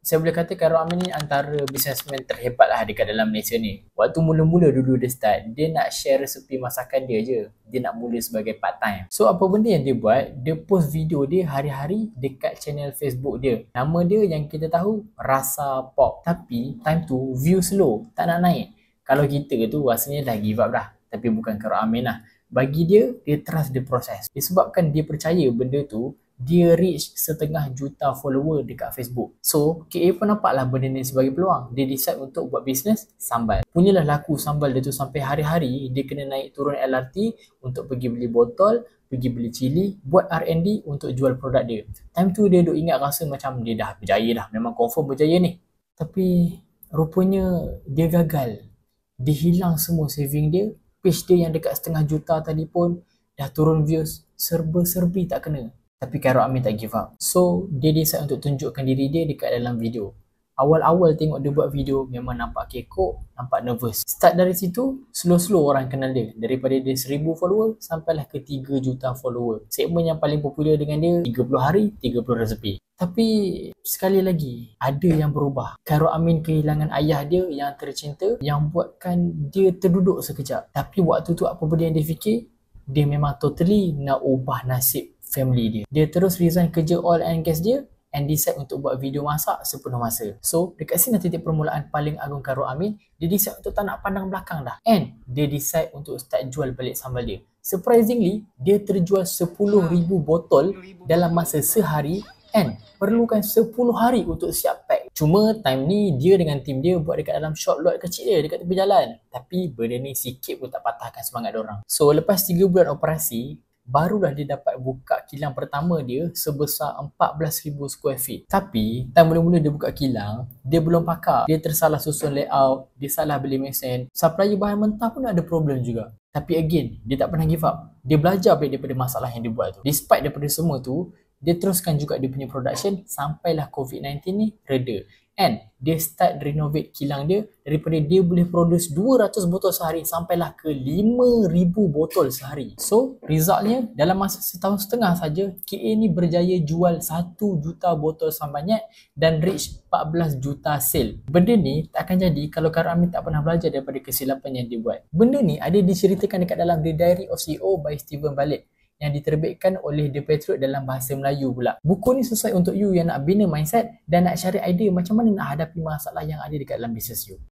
Saya boleh kata Khairul Amin ni antara businessman terhebat lah dekat dalam Malaysia ni. Waktu mula-mula dulu dia start, dia nak share resepi masakan dia je. Dia nak mula sebagai part time. So apa benda yang dia buat, dia post video dia hari-hari dekat channel Facebook dia. Nama dia yang kita tahu Rasa Pop. Tapi time tu view slow, tak nak naik. Kalau kita tu rasanya dah give up dah. Tapi bukan Khairul Amin lah. Bagi dia trust the process. Disebabkan dia percaya benda tu, dia reach 1.5 juta follower dekat Facebook. So, KA pun nampaklah benda ni sebagai peluang. Dia decide untuk buat bisnes sambal. Punyalah laku sambal dia tu sampai hari-hari dia kena naik turun LRT untuk pergi beli botol, pergi beli cili, buat R&D untuk jual produk dia. Time tu dia duk ingat rasa macam dia dah berjaya dah. Memang confirm berjaya ni. Tapi rupanya dia gagal. Dia hilang semua saving dia. Page dia yang dekat 1.5 juta tadi pun dah turun views. Serba-serbi tak kena. Tapi Khairul Amin tak give up. So, dia decide untuk tunjukkan diri dia dekat dalam video. Awal-awal tengok dia buat video memang nampak kekok, nampak nervous. Start dari situ, slow-slow orang kenal dia. Daripada dia 1,000 follower sampailah ke 3 juta follower. Segmen yang paling popular dengan dia 30 hari, 30 resepi. Tapi sekali lagi, ada yang berubah. Khairul Amin kehilangan ayah dia yang tercinta, yang buatkan dia terduduk sekejap. Tapi waktu tu apa benda yang dia fikir? Dia memang totally nak ubah nasib family dia. Dia terus resign kerja oil and gas dia and decide untuk buat video masak sepenuh masa. So, dekat sini titik permulaan paling agung Khairul Amin. Dia decide untuk tak nak pandang belakang dah. And dia decide untuk start jual balik sambal dia. Surprisingly, dia terjual 10,000 botol dalam masa sehari and perlukan 10 hari untuk siap pack. Cuma time ni dia dengan tim dia buat dekat dalam shop lot kecil dia dekat tepi jalan. Tapi benda ni sikit pun tak patahkan semangat diorang. So, lepas 3 bulan operasi, barulah dia dapat buka kilang pertama dia sebesar 14,000 square feet. Tapi, time mula-mula dia buka kilang, dia belum pakar. Dia tersalah susun layout, dia salah beli mesin. Supplier bahan mentah pun ada problem juga. Tapi again, dia tak pernah give up. Dia belajar daripada masalah yang dia buat tu. Despite daripada semua tu, dia teruskan juga dia punya production sampailah COVID-19 ni reda. And dia start renovate kilang dia daripada dia boleh produce 200 botol sehari sampailah ke 5,000 botol sehari. So, resultnya dalam masa setahun setengah saja, KA ni berjaya jual 1 juta botol sambanyak dan reach 14 juta sale. Benda ni tak akan jadi kalau Khairul Amin tak pernah belajar daripada kesilapan yang dia buat. Benda ni ada diceritakan dekat dalam The Diary of CEO by Steven Balik yang diterbitkan oleh The Patriot dalam bahasa Melayu pula. Buku ni sesuai untuk you yang nak bina mindset dan nak cari idea macam mana nak hadapi masalah yang ada dekat dalam bisnes you.